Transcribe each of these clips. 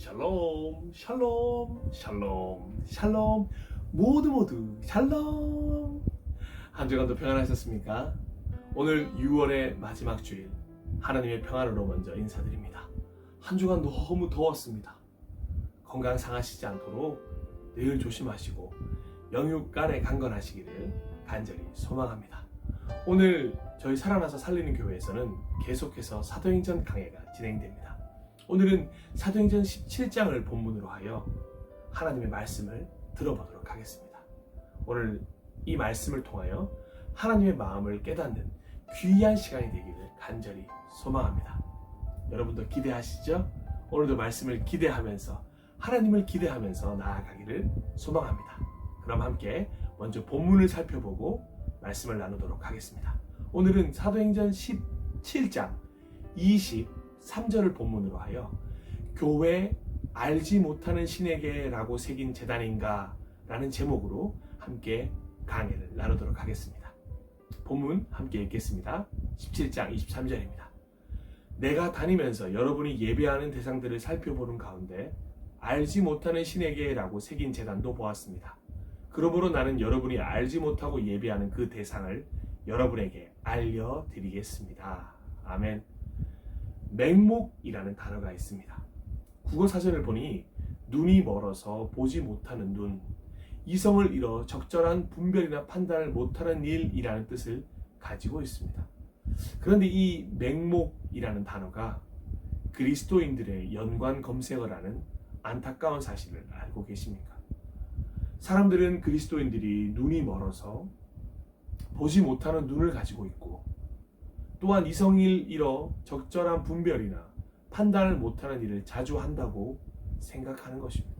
샬롬, 샬롬, 샬롬, 샬롬. 모두 샬롬. 한 주간도 평안하셨습니까? 오늘 6월의 마지막 주일, 하나님의 평안으로 먼저 인사드립니다. 한 주간 너무 더웠습니다. 건강 상하시지 않도록 늘 조심하시고 영육간에 강건하시기를 간절히 소망합니다. 오늘 저희 살아나서 살리는 교회에서는 계속해서 사도행전 강해가 진행됩니다. 오늘은 사도행전 17장을 본문으로 하여 하나님의 말씀을 들어보도록 하겠습니다. 오늘 이 말씀을 통하여 하나님의 마음을 깨닫는 귀한 시간이 되기를 간절히 소망합니다. 여러분도 기대하시죠? 오늘도 말씀을 기대하면서 하나님을 기대하면서 나아가기를 소망합니다. 그럼 함께 먼저 본문을 살펴보고 말씀을 나누도록 하겠습니다. 오늘은 사도행전 17장 23절을 본문으로 하여 교회 알지 못하는 신에게 라고 새긴 제단인가 라는 제목으로 함께 강해를 나누도록 하겠습니다. 본문 함께 읽겠습니다. 17장 23절입니다. 내가 다니면서 여러분이 예배하는 대상들을 살펴보는 가운데 알지 못하는 신에게 라고 새긴 제단도 보았습니다. 그러므로 나는 여러분이 알지 못하고 예배하는 그 대상을 여러분에게 알려드리겠습니다. 아멘. 맹목이라는 단어가 있습니다. 국어사전을 보니 눈이 멀어서 보지 못하는 눈, 이성을 잃어 적절한 분별이나 판단을 못하는 일이라는 뜻을 가지고 있습니다. 그런데 이 맹목이라는 단어가 그리스도인들의 연관 검색어라는 안타까운 사실을 알고 계십니까? 사람들은 그리스도인들이 눈이 멀어서 보지 못하는 눈을 가지고 있고 또한 이성을 잃어 적절한 분별이나 판단을 못하는 일을 자주 한다고 생각하는 것입니다.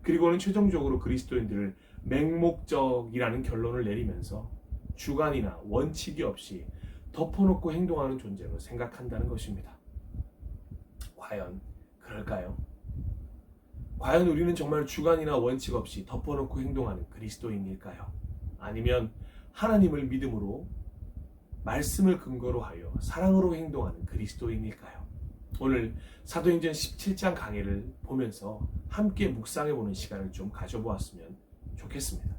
그리고는 최종적으로 그리스도인들을 맹목적이라는 결론을 내리면서 주관이나 원칙이 없이 덮어놓고 행동하는 존재로 생각한다는 것입니다. 과연 그럴까요? 과연 우리는 정말 주관이나 원칙 없이 덮어놓고 행동하는 그리스도인일까요? 아니면 하나님을 믿음으로 말씀을 근거로 하여 사랑으로 행동하는 그리스도인일까요? 오늘 사도행전 17장 강해를 보면서 함께 묵상해보는 시간을 좀 가져보았으면 좋겠습니다.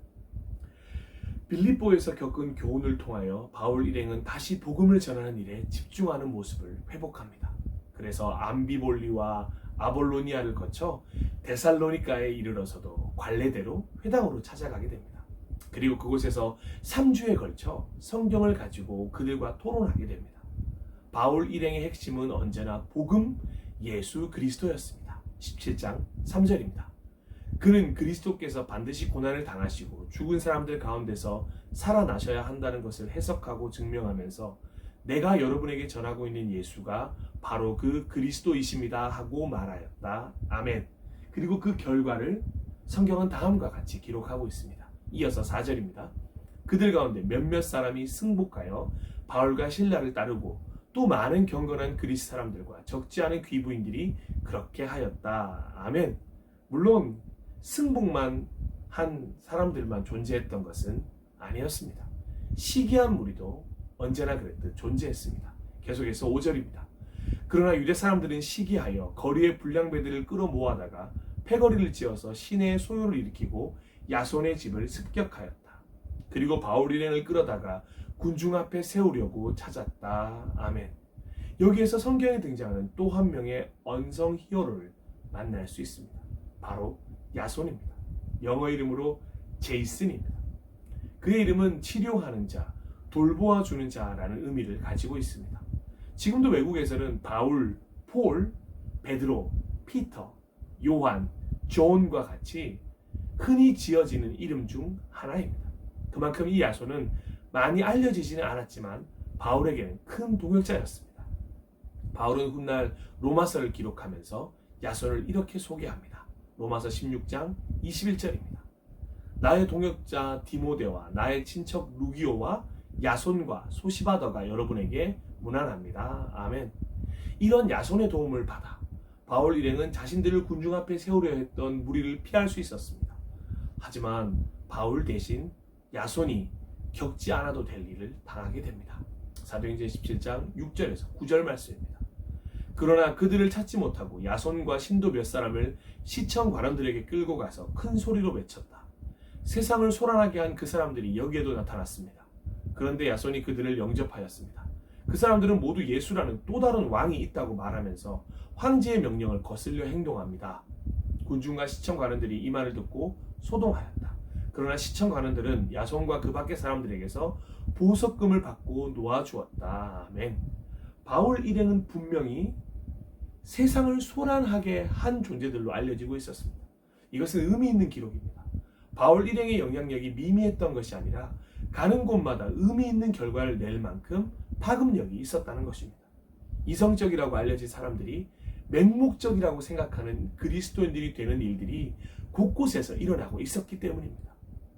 빌립보에서 겪은 교훈을 통하여 바울 일행은 다시 복음을 전하는 일에 집중하는 모습을 회복합니다. 그래서 암비볼리와 아볼로니아를 거쳐 데살로니가에 이르러서도 관례대로 회당으로 찾아가게 됩니다. 그리고 그곳에서 3주에 걸쳐 성경을 가지고 그들과 토론하게 됩니다. 바울 일행의 핵심은 언제나 복음, 예수 그리스도였습니다. 17장 3절입니다. 그는 그리스도께서 반드시 고난을 당하시고 죽은 사람들 가운데서 살아나셔야 한다는 것을 해석하고 증명하면서 내가 여러분에게 전하고 있는 예수가 바로 그 그리스도이십니다 하고 말하였다. 아멘. 그리고 그 결과를 성경은 다음과 같이 기록하고 있습니다. 이어서 4절입니다. 그들 가운데 몇몇 사람이 승복하여 바울과 실라를 따르고 또 많은 경건한 그리스 사람들과 적지 않은 귀부인들이 그렇게 하였다. 아멘. 물론 승복만 한 사람들만 존재했던 것은 아니었습니다. 시기한 무리도 언제나 그랬듯 존재했습니다. 계속해서 5절입니다. 그러나 유대 사람들은 시기하여 거리의 불량배들을 끌어모아다가 패거리를 지어서 시내의 소요를 일으키고 야손의 집을 습격하였다. 그리고 바울 일행을 끌어다가 군중 앞에 세우려고 찾았다. 아멘. 여기에서 성경에 등장하는 또 한 명의 언성 히어로를 만날 수 있습니다. 바로 야손입니다. 영어 이름으로 제이슨입니다. 그의 이름은 치료하는 자, 돌보아주는 자라는 의미를 가지고 있습니다. 지금도 외국에서는 바울, 폴, 베드로, 피터, 요한, 존과 같이 흔히 지어지는 이름 중 하나입니다. 그만큼 이 야손은 많이 알려지지는 않았지만 바울에게는 큰 동역자였습니다. 바울은 훗날 로마서를 기록하면서 야손을 이렇게 소개합니다. 로마서 16장 21절입니다. 나의 동역자 디모데와 나의 친척 루기오와 야손과 소시바더가 여러분에게 문안합니다. 아멘. 이런 야손의 도움을 받아 바울 일행은 자신들을 군중 앞에 세우려 했던 무리를 피할 수 있었습니다. 하지만 바울 대신 야손이 겪지 않아도 될 일을 당하게 됩니다. 사도행전 17장 6절에서 9절 말씀입니다. 그러나 그들을 찾지 못하고 야손과 신도 몇 사람을 시청 관원들에게 끌고 가서 큰 소리로 외쳤다. 세상을 소란하게 한 그 사람들이 여기에도 나타났습니다. 그런데 야손이 그들을 영접하였습니다. 그 사람들은 모두 예수라는 또 다른 왕이 있다고 말하면서 황제의 명령을 거슬려 행동합니다. 군중과 시청 관원들이 이 말을 듣고 소동하였다. 그러나 시청 관원들은 야손과 그 밖의 사람들에게서 보석금을 받고 놓아주었다. 아멘. 바울 일행은 분명히 세상을 소란하게 한 존재들로 알려지고 있었습니다. 이것은 의미 있는 기록입니다. 바울 일행의 영향력이 미미했던 것이 아니라 가는 곳마다 의미 있는 결과를 낼 만큼 파급력이 있었다는 것입니다. 이성적이라고 알려진 사람들이 맹목적이라고 생각하는 그리스도인들이 되는 일들이 곳곳에서 일어나고 있었기 때문입니다.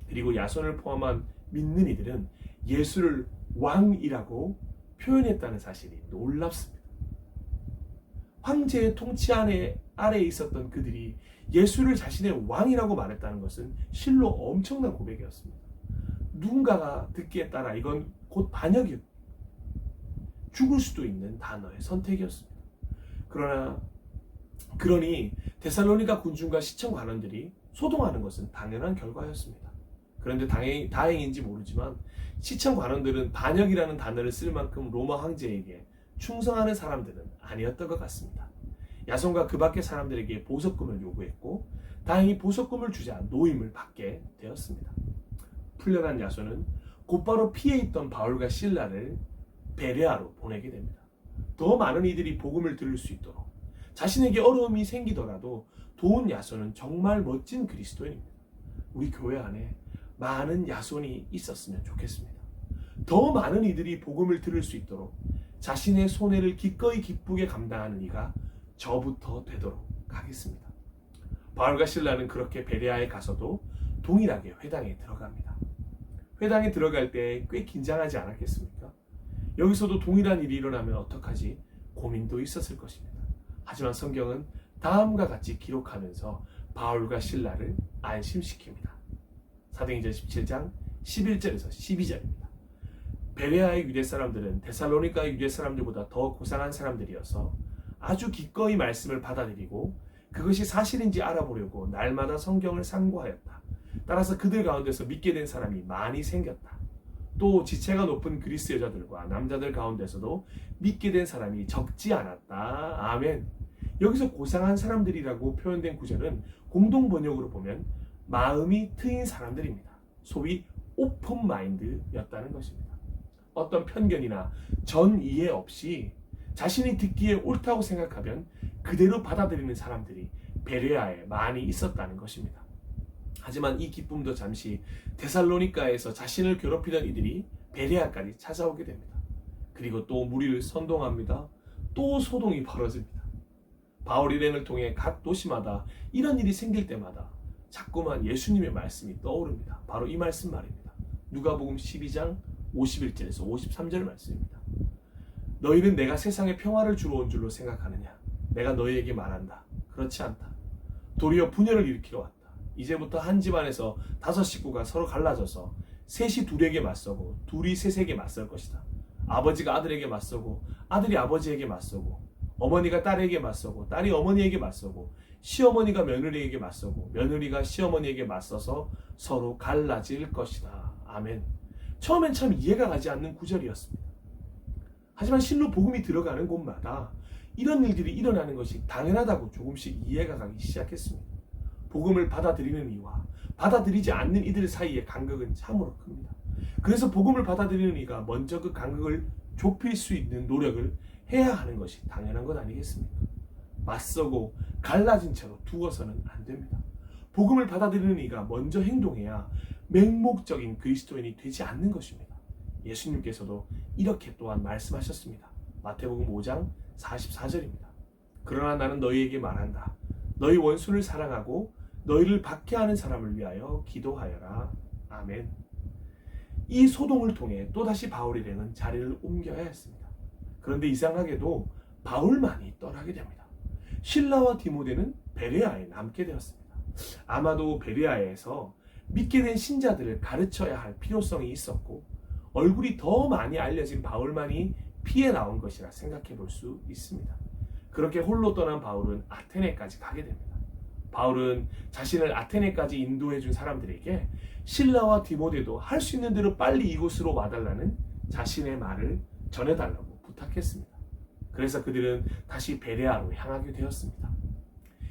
그리고 야손을 포함한 믿는 이들은 예수를 왕이라고 표현했다는 사실이 놀랍습니다. 황제의 통치 아래에 있었던 그들이 예수를 자신의 왕이라고 말했다는 것은 실로 엄청난 고백이었습니다. 누군가가 듣기에 따라 이건 곧 반역이었고 죽을 수도 있는 단어의 선택이었습니다. 그러니 데살로니가 군중과 시청 관원들이 소동하는 것은 당연한 결과였습니다. 그런데 다행인지 모르지만 시청 관원들은 반역이라는 단어를 쓸 만큼 로마 황제에게 충성하는 사람들은 아니었던 것 같습니다. 야손과 그 밖의 사람들에게 보석금을 요구했고 다행히 보석금을 주자 노임을 받게 되었습니다. 풀려난 야손은 곧바로 피해 있던 바울과 실라를 베레아로 보내게 됩니다. 더 많은 이들이 복음을 들을 수 있도록 자신에게 어려움이 생기더라도 도운 야손은 정말 멋진 그리스도인입니다. 우리 교회 안에 많은 야손이 있었으면 좋겠습니다. 더 많은 이들이 복음을 들을 수 있도록 자신의 손해를 기꺼이 기쁘게 감당하는 이가 저부터 되도록 하겠습니다. 바울과 실라는 그렇게 베레아에 가서도 동일하게 회당에 들어갑니다. 회당에 들어갈 때 꽤 긴장하지 않았겠습니까? 여기서도 동일한 일이 일어나면 어떡하지? 고민도 있었을 것입니다. 하지만 성경은 다음과 같이 기록하면서 바울과 실라를 안심시킵니다. 사도행전 17장 11절에서 12절입니다. 베레아의 유대 사람들은 데살로니가의 유대 사람들보다 더 고상한 사람들이어서 아주 기꺼이 말씀을 받아들이고 그것이 사실인지 알아보려고 날마다 성경을 상고하였다. 따라서 그들 가운데서 믿게 된 사람이 많이 생겼다. 또 지체가 높은 그리스 여자들과 남자들 가운데서도 믿게 된 사람이 적지 않았다. 아멘. 여기서 고상한 사람들이라고 표현된 구절은 공동 번역으로 보면 마음이 트인 사람들입니다. 소위 오픈 마인드였다는 것입니다. 어떤 편견이나 전 이해 없이 자신이 듣기에 옳다고 생각하면 그대로 받아들이는 사람들이 베레아에 많이 있었다는 것입니다. 하지만 이 기쁨도 잠시 데살로니가에서 자신을 괴롭히던 이들이 베레아까지 찾아오게 됩니다. 그리고 또 무리를 선동합니다. 또 소동이 벌어집니다. 바울 일행을 통해 각 도시마다 이런 일이 생길 때마다 자꾸만 예수님의 말씀이 떠오릅니다. 바로 이 말씀 말입니다. 누가복음 12장 51절에서 53절 말씀입니다. 너희는 내가 세상에 평화를 주러 온 줄로 생각하느냐? 내가 너희에게 말한다. 그렇지 않다. 도리어 분열을 일으키러 왔다. 이제부터 한 집안에서 5 식구가 서로 갈라져서 셋이 둘에게 맞서고 둘이 셋에게 맞설 것이다. 아버지가 아들에게 맞서고 아들이 아버지에게 맞서고 어머니가 딸에게 맞서고 딸이 어머니에게 맞서고 시어머니가 며느리에게 맞서고 며느리가 시어머니에게 맞서서 서로 갈라질 것이다. 아멘. 처음엔 참 이해가 가지 않는 구절이었습니다. 하지만 실로 복음이 들어가는 곳마다 이런 일들이 일어나는 것이 당연하다고 조금씩 이해가 가기 시작했습니다. 복음을 받아들이는 이와 받아들이지 않는 이들 사이의 간극은 참으로 큽니다. 그래서 복음을 받아들이는 이가 먼저 그 간극을 좁힐 수 있는 노력을 해야 하는 것이 당연한 것 아니겠습니까? 맞서고 갈라진 채로 두어서는 안 됩니다. 복음을 받아들이는 이가 먼저 행동해야 맹목적인 그리스도인이 되지 않는 것입니다. 예수님께서도 이렇게 또한 말씀하셨습니다. 마태복음 5장 44절입니다. 그러나 나는 너희에게 말한다. 너희 원수를 사랑하고 너희를 박해하는 사람을 위하여 기도하여라. 아멘. 이 소동을 통해 또다시 바울 일행은 자리를 옮겨야 했습니다. 그런데 이상하게도 바울만이 떠나게 됩니다. 실라와 디모데는 베레아에 남게 되었습니다. 아마도 베레아에서 믿게 된 신자들을 가르쳐야 할 필요성이 있었고 얼굴이 더 많이 알려진 바울만이 피해 나온 것이라 생각해 볼 수 있습니다. 그렇게 홀로 떠난 바울은 아테네까지 가게 됩니다. 바울은 자신을 아테네까지 인도해 준 사람들에게 실라와 디모데도 할 수 있는 대로 빨리 이곳으로 와달라는 자신의 말을 전해달라고 부탁했습니다. 그래서 그들은 다시 베레아로 향하게 되었습니다.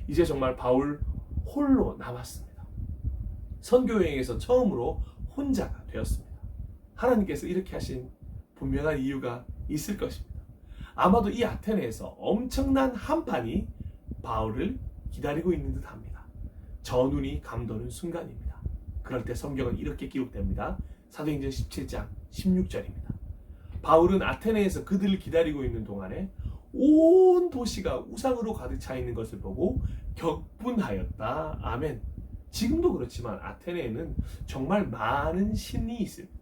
이제 정말 바울 홀로 남았습니다. 선교여행에서 처음으로 혼자가 되었습니다. 하나님께서 이렇게 하신 분명한 이유가 있을 것입니다. 아마도 이 아테네에서 엄청난 한판이 바울을 기다리고 있는 듯 합니다. 전운이 감도는 순간입니다. 그럴 때 성경은 이렇게 기록됩니다. 사도행전 17장 16절입니다. 바울은 아테네에서 그들을 기다리고 있는 동안에 온 도시가 우상으로 가득 차 있는 것을 보고 격분하였다. 아멘. 지금도 그렇지만 아테네에는 정말 많은 신이 있습니다.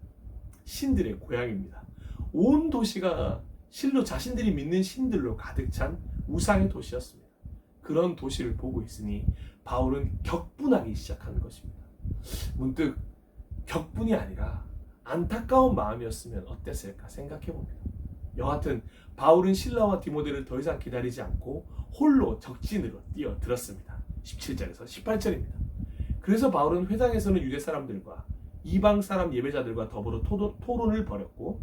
신들의 고향입니다. 온 도시가 실로 자신들이 믿는 신들로 가득 찬 우상의 도시였습니다. 그런 도시를 보고 있으니 바울은 격분하기 시작하는 것입니다. 문득 격분이 아니라 안타까운 마음이었으면 어땠을까 생각해 봅니다. 여하튼 바울은 실라와 디모데를 더 이상 기다리지 않고 홀로 적진으로 뛰어들었습니다. 17절에서 18절입니다. 그래서 바울은 회당에서는 유대 사람들과 이방 사람 예배자들과 더불어 토론을 벌였고,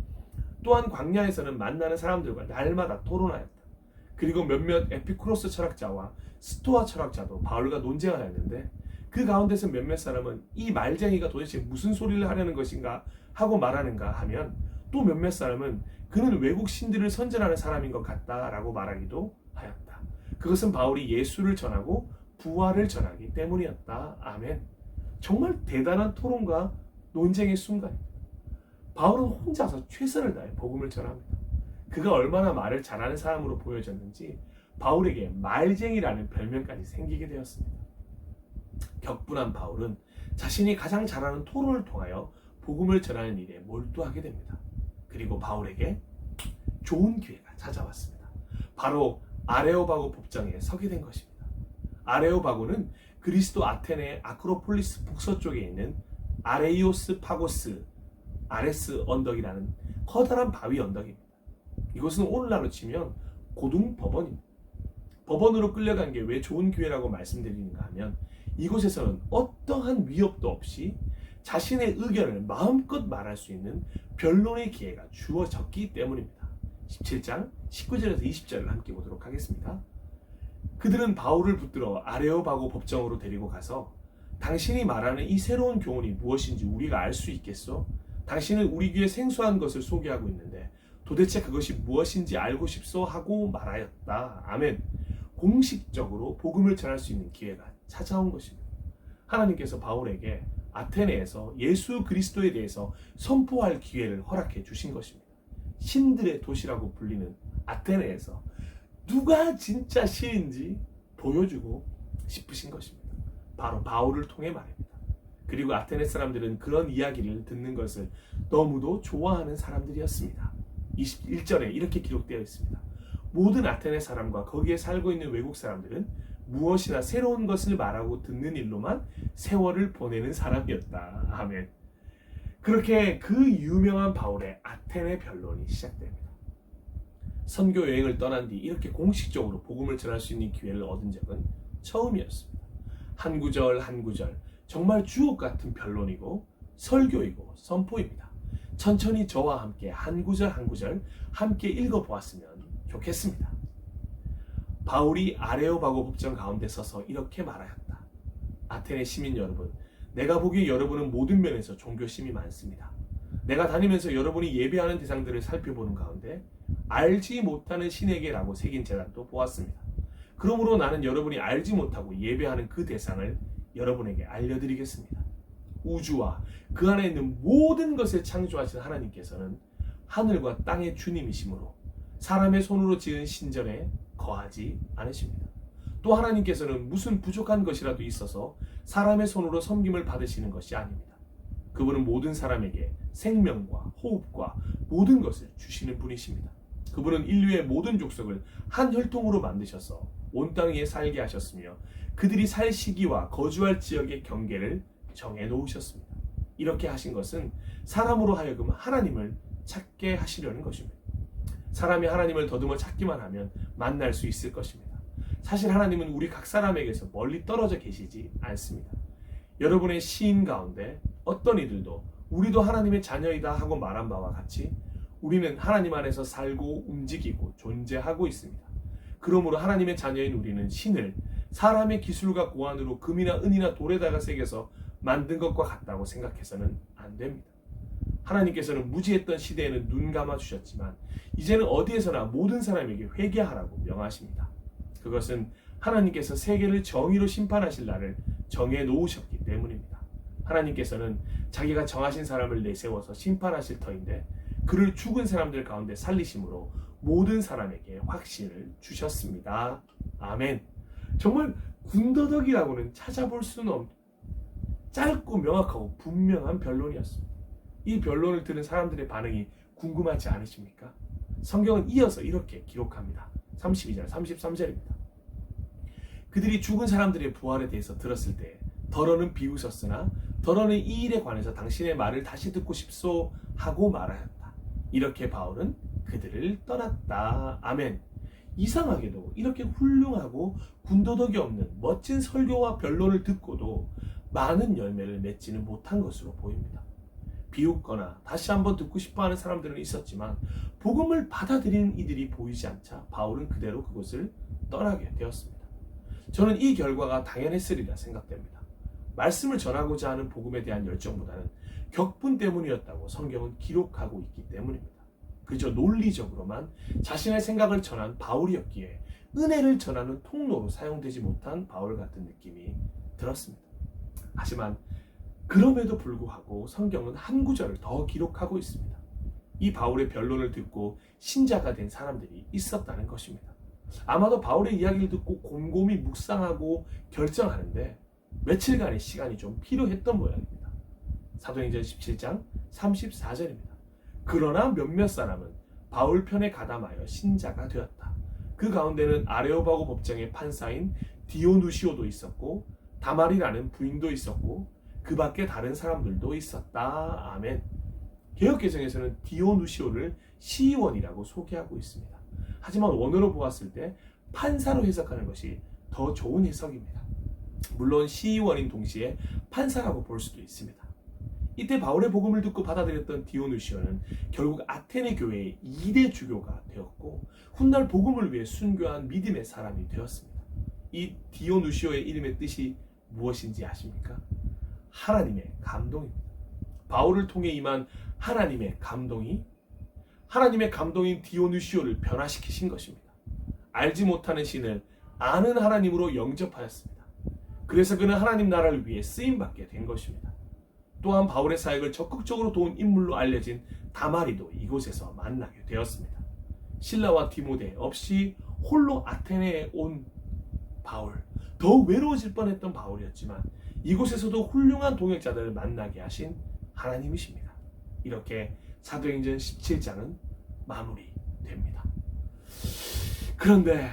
또한 광야에서는 만나는 사람들과 날마다 토론하였다. 그리고 몇몇 에피쿠로스 철학자와 스토아 철학자도 바울과 논쟁하였는데, 그 가운데서 몇몇 사람은 이 말쟁이가 도대체 무슨 소리를 하려는 것인가 하고 말하는가 하면, 또 몇몇 사람은 그는 외국 신들을 선전하는 사람인 것 같다라고 말하기도 하였다. 그것은 바울이 예수를 전하고 부활을 전하기 때문이었다. 아멘. 정말 대단한 토론과 논쟁의 순간입니다. 바울은 혼자서 최선을 다해 복음을 전합니다. 그가 얼마나 말을 잘하는 사람으로 보여졌는지 바울에게 말쟁이라는 별명까지 생기게 되었습니다. 격분한 바울은 자신이 가장 잘하는 토론을 통하여 복음을 전하는 일에 몰두하게 됩니다. 그리고 바울에게 좋은 기회가 찾아왔습니다. 바로 아레오바고 법정에 서게 된 것입니다. 아레오바고는 그리스도 아테네 아크로폴리스 북서쪽에 있는 아레이오스 파고스 아레스 언덕이라는 커다란 바위 언덕입니다. 이곳은 오늘날로 치면 고등 법원입니다. 법원으로 끌려간 게 왜 좋은 기회라고 말씀드리는가 하면, 이곳에서는 어떠한 위협도 없이 자신의 의견을 마음껏 말할 수 있는 변론의 기회가 주어졌기 때문입니다. 17장 19절에서 20절을 함께 보도록 하겠습니다. 그들은 바울을 붙들어 아레오바고 법정으로 데리고 가서, 당신이 말하는 이 새로운 교훈이 무엇인지 우리가 알 수 있겠소? 당신은 우리 귀에 생소한 것을 소개하고 있는데 도대체 그것이 무엇인지 알고 싶소? 하고 말하였다. 아멘. 공식적으로 복음을 전할 수 있는 기회가 찾아온 것입니다. 하나님께서 바울에게 아테네에서 예수 그리스도에 대해서 선포할 기회를 허락해 주신 것입니다. 신들의 도시라고 불리는 아테네에서 누가 진짜 신인지 보여주고 싶으신 것입니다. 바로 바울을 통해 말입니다. 그리고 아테네 사람들은 그런 이야기를 듣는 것을 너무도 좋아하는 사람들이었습니다. 21절에 이렇게 기록되어 있습니다. 모든 아테네 사람과 거기에 살고 있는 외국 사람들은 무엇이나 새로운 것을 말하고 듣는 일로만 세월을 보내는 사람이었다. 아멘. 그렇게 그 유명한 바울의 아테네 변론이 시작됩니다. 선교 여행을 떠난 뒤 이렇게 공식적으로 복음을 전할 수 있는 기회를 얻은 적은 처음이었습니다. 한 구절 한 구절 정말 주옥 같은 변론이고 설교이고 선포입니다. 천천히 저와 함께 한 구절 한 구절 함께 읽어보았으면 좋겠습니다. 바울이 아레오바고 법정 가운데 서서 이렇게 말하였다. 아테네 시민 여러분, 내가 보기에 여러분은 모든 면에서 종교심이 많습니다. 내가 다니면서 여러분이 예배하는 대상들을 살펴보는 가운데 알지 못하는 신에게라고 새긴 제단도 보았습니다. 그러므로 나는 여러분이 알지 못하고 예배하는 그 대상을 여러분에게 알려드리겠습니다. 우주와 그 안에 있는 모든 것을 창조하신 하나님께서는 하늘과 땅의 주님이시므로 사람의 손으로 지은 신전에 거하지 않으십니다. 또 하나님께서는 무슨 부족한 것이라도 있어서 사람의 손으로 섬김을 받으시는 것이 아닙니다. 그분은 모든 사람에게 생명과 호흡과 모든 것을 주시는 분이십니다. 그분은 인류의 모든 족속을 한 혈통으로 만드셔서 온 땅 위에 살게 하셨으며 그들이 살 시기와 거주할 지역의 경계를 정해 놓으셨습니다. 이렇게 하신 것은 사람으로 하여금 하나님을 찾게 하시려는 것입니다. 사람이 하나님을 더듬어 찾기만 하면 만날 수 있을 것입니다. 사실 하나님은 우리 각 사람에게서 멀리 떨어져 계시지 않습니다. 여러분의 시인 가운데 어떤 이들도 우리도 하나님의 자녀이다 하고 말한 바와 같이 우리는 하나님 안에서 살고 움직이고 존재하고 있습니다. 그러므로 하나님의 자녀인 우리는 신을 사람의 기술과 고안으로 금이나 은이나 돌에다가 새겨서 만든 것과 같다고 생각해서는 안 됩니다. 하나님께서는 무지했던 시대에는 눈 감아 주셨지만 이제는 어디에서나 모든 사람에게 회개하라고 명하십니다. 그것은 하나님께서 세계를 정의로 심판하실 날을 정해 놓으셨기 때문입니다. 하나님께서는 자기가 정하신 사람을 내세워서 심판하실 터인데 그를 죽은 사람들 가운데 살리심으로 모든 사람에게 확신을 주셨습니다. 아멘. 정말 군더더기라고는 찾아볼 수는 없는 짧고 명확하고 분명한 변론이었습니다. 이 변론을 들은 사람들의 반응이 궁금하지 않으십니까? 성경은 이어서 이렇게 기록합니다. 32절, 33절입니다. 그들이 죽은 사람들의 부활에 대해서 들었을 때 더러는 비웃었으나 더러는 이 일에 관해서 당신의 말을 다시 듣고 싶소 하고 말하였다. 이렇게 바울은 그들을 떠났다. 아멘. 이상하게도 이렇게 훌륭하고 군더더기 없는 멋진 설교와 변론을 듣고도 많은 열매를 맺지는 못한 것으로 보입니다. 비웃거나 다시 한번 듣고 싶어하는 사람들은 있었지만 복음을 받아들이는 이들이 보이지 않자 바울은 그대로 그곳을 떠나게 되었습니다. 저는 이 결과가 당연했으리라 생각됩니다. 말씀을 전하고자 하는 복음에 대한 열정보다는 격분 때문이었다고 성경은 기록하고 있기 때문입니다. 그저 논리적으로만 자신의 생각을 전한 바울이었기에 은혜를 전하는 통로로 사용되지 못한 바울 같은 느낌이 들었습니다. 하지만 그럼에도 불구하고 성경은 한 구절을 더 기록하고 있습니다. 이 바울의 변론을 듣고 신자가 된 사람들이 있었다는 것입니다. 아마도 바울의 이야기를 듣고 곰곰이 묵상하고 결정하는데 며칠간의 시간이 좀 필요했던 모양입니다. 사도행전 17장 34절입니다. 그러나 몇몇 사람은 바울 편에 가담하여 신자가 되었다. 그 가운데는 아레오바고 법정의 판사인 디오누시오도 있었고 다말이라는 부인도 있었고 그 밖에 다른 사람들도 있었다. 아멘. 개역개정에서는 디오누시오를 시의원이라고 소개하고 있습니다. 하지만 원어로 보았을 때 판사로 해석하는 것이 더 좋은 해석입니다. 물론 시의원인 동시에 판사라고 볼 수도 있습니다. 이때 바울의 복음을 듣고 받아들였던 디오누시오는 결국 아테네 교회의 2대 주교가 되었고 훗날 복음을 위해 순교한 믿음의 사람이 되었습니다. 이 디오누시오의 이름의 뜻이 무엇인지 아십니까? 하나님의 감동입니다. 바울을 통해 임한 하나님의 감동이 하나님의 감동인 디오누시오를 변화시키신 것입니다. 알지 못하는 신을 아는 하나님으로 영접하였습니다. 그래서 그는 하나님 나라를 위해 쓰임받게 된 것입니다. 또한 바울의 사역을 적극적으로 도운 인물로 알려진 다마리도 이곳에서 만나게 되었습니다. 실라와 디모데 없이 홀로 아테네에 온 바울, 더욱 외로워질 뻔했던 바울이었지만 이곳에서도 훌륭한 동역자들을 만나게 하신 하나님이십니다. 이렇게 사도행전 17장은 마무리됩니다. 그런데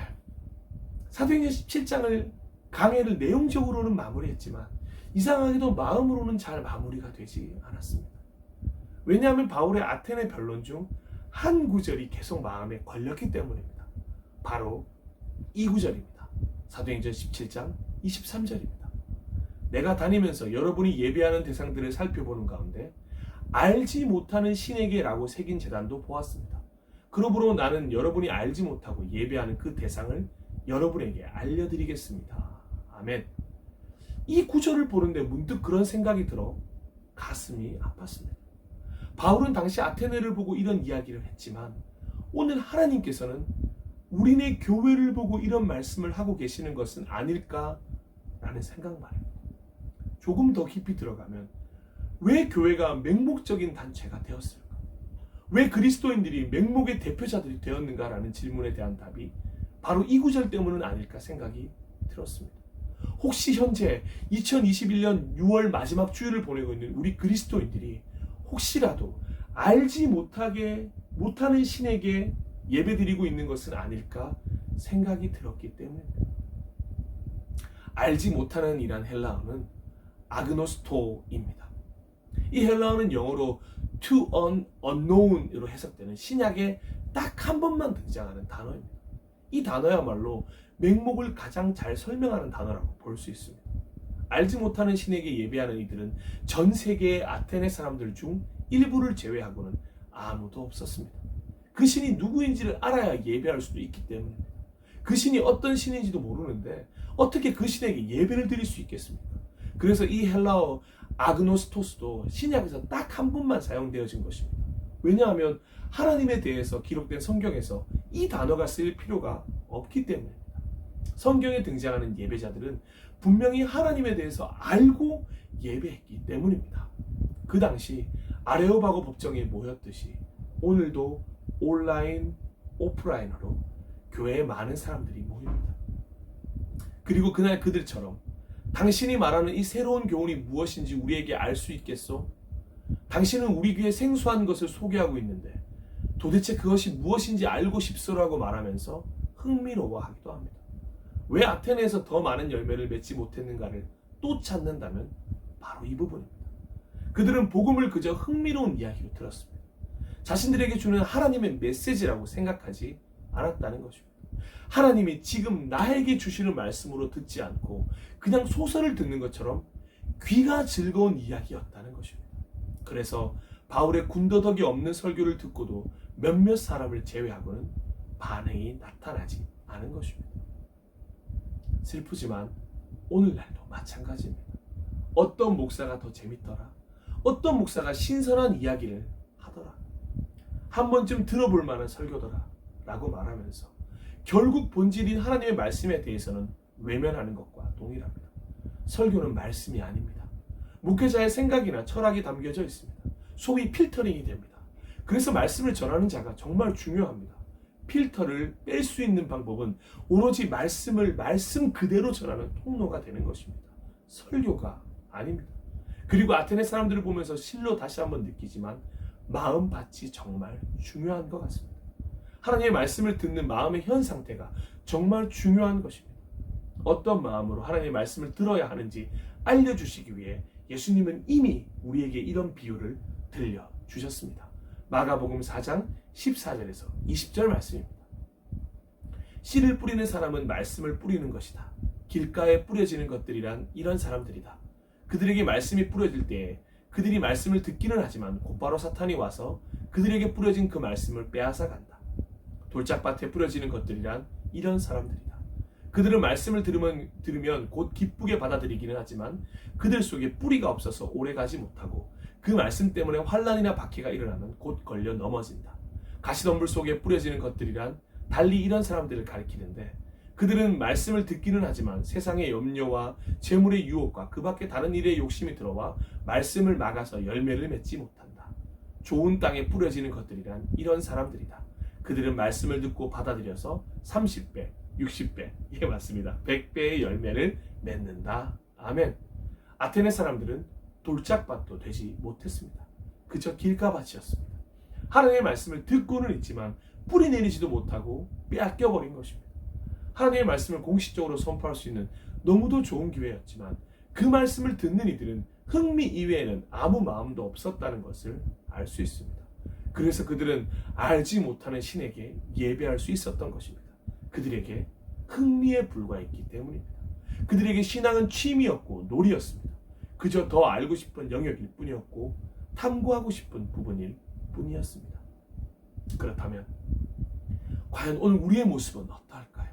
사도행전 17장을 강해를 내용적으로는 마무리했지만 이상하게도 마음으로는 잘 마무리가 되지 않았습니다. 왜냐하면 바울의 아테네 변론 중 한 구절이 계속 마음에 걸렸기 때문입니다. 바로 이 구절입니다. 사도행전 17장 23절입니다. 내가 다니면서 여러분이 예배하는 대상들을 살펴보는 가운데 알지 못하는 신에게라고 새긴 제단도 보았습니다. 그러므로 나는 여러분이 알지 못하고 예배하는 그 대상을 여러분에게 알려드리겠습니다. 아멘. 이 구절을 보는데 문득 그런 생각이 들어 가슴이 아팠습니다. 바울은 당시 아테네를 보고 이런 이야기를 했지만 오늘 하나님께서는 우리네 교회를 보고 이런 말씀을 하고 계시는 것은 아닐까라는 생각 말입니다. 조금 더 깊이 들어가면 왜 교회가 맹목적인 단체가 되었을까? 왜 그리스도인들이 맹목의 대표자들이 되었는가라는 질문에 대한 답이 바로 이 구절 때문은 아닐까 생각이 들었습니다. 혹시 현재 2021년 6월 마지막 주일을 보내고 있는 우리 그리스도인들이 혹시라도 알지 못하는 신에게 예배드리고 있는 것은 아닐까 생각이 들었기 때문입니다. 알지 못하는 이란 헬라어는 아그노스토입니다. 이 헬라어는 영어로 to an unknown으로 해석되는 신약에 딱 한 번만 등장하는 단어입니다. 이 단어야말로 맹목을 가장 잘 설명하는 단어라고 볼 수 있습니다. 알지 못하는 신에게 예배하는 이들은 전 세계의 아테네 사람들 중 일부를 제외하고는 아무도 없었습니다. 그 신이 누구인지를 알아야 예배할 수도 있기 때문입니다. 그 신이 어떤 신인지도 모르는데 어떻게 그 신에게 예배를 드릴 수 있겠습니까? 그래서 이 헬라어 아그노스토스도 신약에서 딱 한 번만 사용되어진 것입니다. 왜냐하면 하나님에 대해서 기록된 성경에서 이 단어가 쓰일 필요가 없기 때문입니다. 성경에 등장하는 예배자들은 분명히 하나님에 대해서 알고 예배했기 때문입니다. 그 당시 아레오바고 법정에 모였듯이 오늘도 온라인, 오프라인으로 교회에 많은 사람들이 모입니다. 그리고 그날 그들처럼 당신이 말하는 이 새로운 교훈이 무엇인지 우리에게 알 수 있겠소? 당신은 우리 귀에 생소한 것을 소개하고 있는데 도대체 그것이 무엇인지 알고 싶소라고 말하면서 흥미로워하기도 합니다. 왜 아테네에서 더 많은 열매를 맺지 못했는가를 또 찾는다면 바로 이 부분입니다. 그들은 복음을 그저 흥미로운 이야기로 들었습니다. 자신들에게 주는 하나님의 메시지라고 생각하지 않았다는 것입니다. 하나님이 지금 나에게 주시는 말씀으로 듣지 않고 그냥 소설을 듣는 것처럼 귀가 즐거운 이야기였다는 것입니다. 그래서 바울의 군더더기 없는 설교를 듣고도 몇몇 사람을 제외하고는 반응이 나타나지 않은 것입니다. 슬프지만 오늘날도 마찬가지입니다. 어떤 목사가 더 재밌더라, 어떤 목사가 신선한 이야기를 하더라, 한 번쯤 들어볼 만한 설교더라 라고 말하면서 결국 본질인 하나님의 말씀에 대해서는 외면하는 것과 동일합니다. 설교는 말씀이 아닙니다. 목회자의 생각이나 철학이 담겨져 있습니다. 소위 필터링이 됩니다. 그래서 말씀을 전하는 자가 정말 중요합니다. 필터를 뺄 수 있는 방법은 오로지 말씀을 말씀 그대로 전하는 통로가 되는 것입니다. 설교가 아닙니다. 그리고 아테네 사람들을 보면서 실로 다시 한번 느끼지만 마음밭이 정말 중요한 것 같습니다. 하나님의 말씀을 듣는 마음의 현 상태가 정말 중요한 것입니다. 어떤 마음으로 하나님의 말씀을 들어야 하는지 알려주시기 위해 예수님은 이미 우리에게 이런 비유를 들려주셨습니다. 마가복음 4장 14절에서 20절 말씀입니다. 씨를 뿌리는 사람은 말씀을 뿌리는 것이다. 길가에 뿌려지는 것들이란 이런 사람들이다. 그들에게 말씀이 뿌려질 때에 그들이 말씀을 듣기는 하지만 곧바로 사탄이 와서 그들에게 뿌려진 그 말씀을 빼앗아 간다. 돌짝밭에 뿌려지는 것들이란 이런 사람들이다. 그들은 말씀을 들으면 곧 기쁘게 받아들이기는 하지만 그들 속에 뿌리가 없어서 오래가지 못하고 그 말씀 때문에 환난이나 박해가 일어나면 곧 걸려 넘어진다. 가시덤불 속에 뿌려지는 것들이란 달리 이런 사람들을 가리키는데 그들은 말씀을 듣기는 하지만 세상의 염려와 재물의 유혹과 그 밖에 다른 일에 욕심이 들어와 말씀을 막아서 열매를 맺지 못한다. 좋은 땅에 뿌려지는 것들이란 이런 사람들이다. 그들은 말씀을 듣고 받아들여서 30배, 60배, 예 맞습니다. 100배의 열매를 맺는다. 아멘. 아테네 사람들은 돌짝밭도 되지 못했습니다. 그저 길가밭이었습니다. 하나님의 말씀을 듣고는 있지만 뿌리 내리지도 못하고 빼앗겨버린 것입니다. 하나님의 말씀을 공식적으로 선포할 수 있는 너무도 좋은 기회였지만 그 말씀을 듣는 이들은 흥미 이외에는 아무 마음도 없었다는 것을 알 수 있습니다. 그래서 그들은 알지 못하는 신에게 예배할 수 있었던 것입니다. 그들에게 흥미에 불과했기 때문입니다. 그들에게 신앙은 취미였고 놀이였습니다. 그저 더 알고 싶은 영역일 뿐이었고 탐구하고 싶은 부분일 뿐이었습니다. 그렇다면 과연 오늘 우리의 모습은 어떠할까요?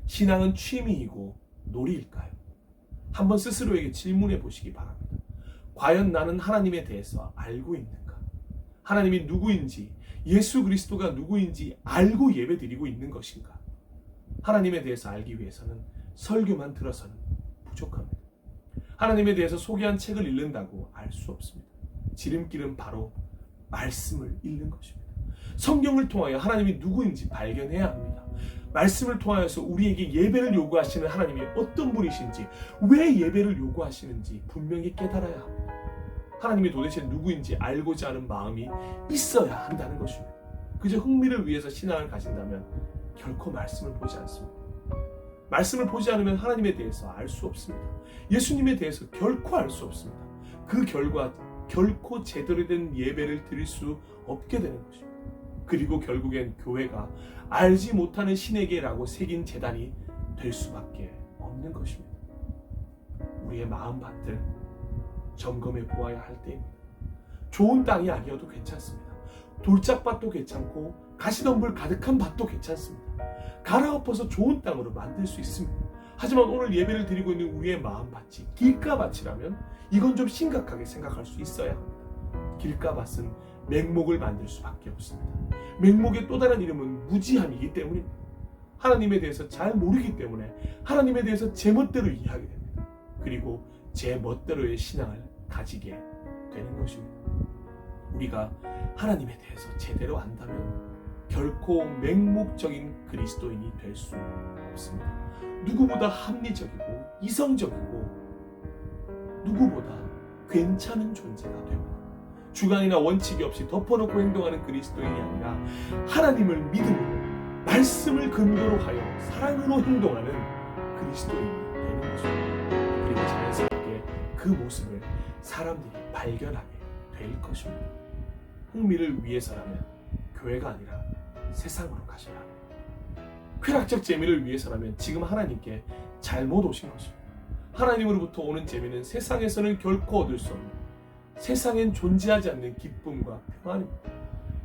신앙은 취미이고 놀이일까요? 한번 스스로에게 질문해 보시기 바랍니다. 과연 나는 하나님에 대해서 알고 있는가? 하나님이 누구인지, 예수 그리스도가 누구인지 알고 예배드리고 있는 것인가? 하나님에 대해서 알기 위해서는 설교만 들어서는 부족합니다. 하나님에 대해서 소개한 책을 읽는다고 알 수 없습니다. 지름길은 바로 말씀을 읽는 것입니다. 성경을 통하여 하나님이 누구인지 발견해야 합니다. 말씀을 통하여서 우리에게 예배를 요구하시는 하나님이 어떤 분이신지, 왜 예배를 요구하시는지 분명히 깨달아야 합니다. 하나님이 도대체 누구인지 알고자 하는 마음이 있어야 한다는 것입니다. 그저 흥미를 위해서 신앙을 가진다면 결코 말씀을 보지 않습니다. 말씀을 보지 않으면 하나님에 대해서 알 수 없습니다. 예수님에 대해서 결코 알 수 없습니다. 그 결과 결코 제대로 된 예배를 드릴 수 없게 되는 것입니다. 그리고 결국엔 교회가 알지 못하는 신에게라고 새긴 제단이 될 수밖에 없는 것입니다. 우리의 마음밭을 점검해 보아야 할 때입니다. 좋은 땅이 아니어도 괜찮습니다. 돌짝밭도 괜찮고 가시덤불 가득한 밭도 괜찮습니다. 갈아엎어서 좋은 땅으로 만들 수 있습니다. 하지만 오늘 예배를 드리고 있는 우리의 마음밭이 길가밭이라면 이건 좀 심각하게 생각할 수 있어야 합니다. 길가밭은 맹목을 만들 수밖에 없습니다. 맹목의 또 다른 이름은 무지함이기 때문입니다. 하나님에 대해서 잘 모르기 때문에 하나님에 대해서 제 멋대로 이해하게 됩니다. 그리고 제 멋대로의 신앙을 가지게 되는 것입니다. 우리가 하나님에 대해서 제대로 안다면 결코 맹목적인 그리스도인이 될 수 없습니다. 누구보다 합리적이고 이성적이고 누구보다 괜찮은 존재가 됩니다. 주관이나 원칙이 없이 덮어놓고 행동하는 그리스도인이 아니라 하나님을 믿음으로 말씀을 근거로 하여 사랑으로 행동하는 그리스도인이 되는 것입니다. 그리고 자연스럽게 그 모습을 사람들이 발견하게 될 것입니다. 흥미를 위해서라면 교회가 아니라 세상으로 가셔야 합니다. 쾌락적 재미를 위해서라면 지금 하나님께 잘못 오신 것입니다. 하나님으로부터 오는 재미는 세상에서는 결코 얻을 수 없는, 세상엔 존재하지 않는 기쁨과 평안입니다.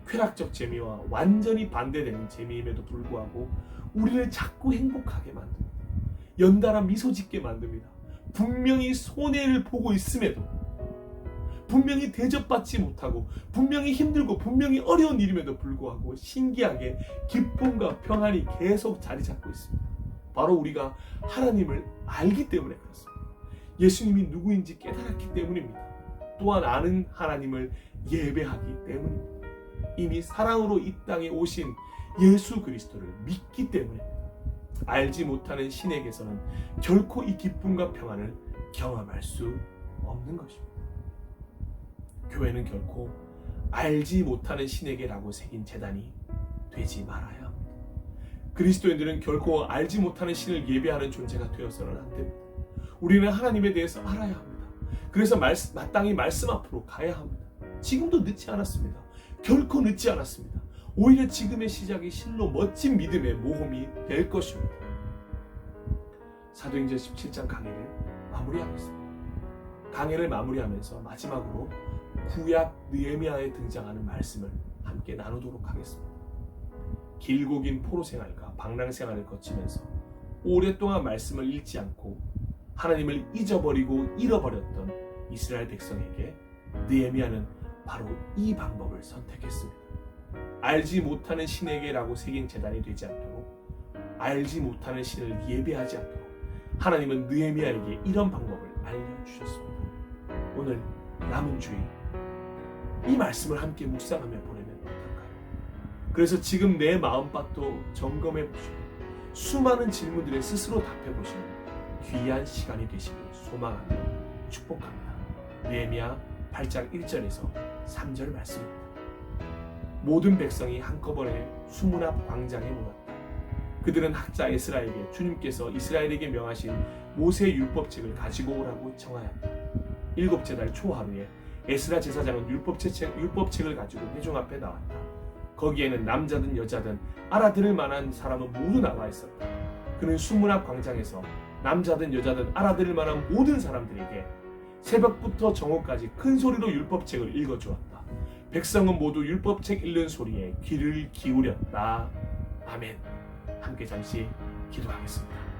쾌락적 재미와 완전히 반대되는 재미임에도 불구하고 우리를 자꾸 행복하게 만듭니다. 연달아 미소 짓게 만듭니다. 분명히 손해를 보고 있음에도, 분명히 대접받지 못하고, 분명히 힘들고 분명히 어려운 일임에도 불구하고 신기하게 기쁨과 평안이 계속 자리 잡고 있습니다. 바로 우리가 하나님을 알기 때문에 그렇습니다. 예수님이 누구인지 깨달았기 때문입니다. 또한 아는 하나님을 예배하기 때문입니다. 이미 사랑으로 이 땅에 오신 예수 그리스도를 믿기 때문입니다. 알지 못하는 신에게서는 결코 이 기쁨과 평안을 경험할 수 없는 것입니다. 교회는 결코 알지 못하는 신에게라고 새긴 제단이 되지 말아야 합니다. 그리스도인들은 결코 알지 못하는 신을 예배하는 존재가 되어서는 안 됩니다. 우리는 하나님에 대해서 알아야 합니다. 그래서 마땅히 말씀 앞으로 가야 합니다. 지금도 늦지 않았습니다. 결코 늦지 않았습니다. 오히려 지금의 시작이 실로 멋진 믿음의 모험이 될 것입니다. 사도행전 17장 강해를 마무리하겠습니다. 강해를 마무리하면서 마지막으로 구약 느헤미야에 등장하는 말씀을 함께 나누도록 하겠습니다. 길고 긴 포로 생활과 방랑 생활을 거치면서 오랫동안 말씀을 읽지 않고 하나님을 잊어버리고 잃어버렸던 이스라엘 백성에게 느헤미야는 바로 이 방법을 선택했습니다. 알지 못하는 신에게라고 새긴 제단이 되지 않도록, 알지 못하는 신을 예배하지 않도록 하나님은 느헤미야에게 이런 방법을 알려주셨습니다. 오늘 남은 주일 이 말씀을 함께 묵상하며 보내면 어떨까요? 그래서 지금 내 마음밭도 점검해 보시고 수많은 질문들에 스스로 답해 보시는 귀한 시간이 되시길 소망하며 축복합니다. 느헤미야 8장 1절에서 3절 말씀입니다. 모든 백성이 한꺼번에 수문 앞 광장에 모였다. 그들은 학자 에스라에게 주님께서 이스라엘에게 명하신 모세 율법책을 가지고 오라고 청하였다. 7째 달 초하루에 에스라 제사장은 율법책을 가지고 회중 앞에 나왔다. 거기에는 남자든 여자든 알아들을 만한 사람은 모두 나와 있었다. 그는 수문 앞 광장에서 남자든 여자든 알아들을 만한 모든 사람들에게 새벽부터 정오까지 큰 소리로 율법책을 읽어주었다. 백성은 모두 율법책 읽는 소리에 귀를 기울였다. 아멘. 함께 잠시 기도하겠습니다.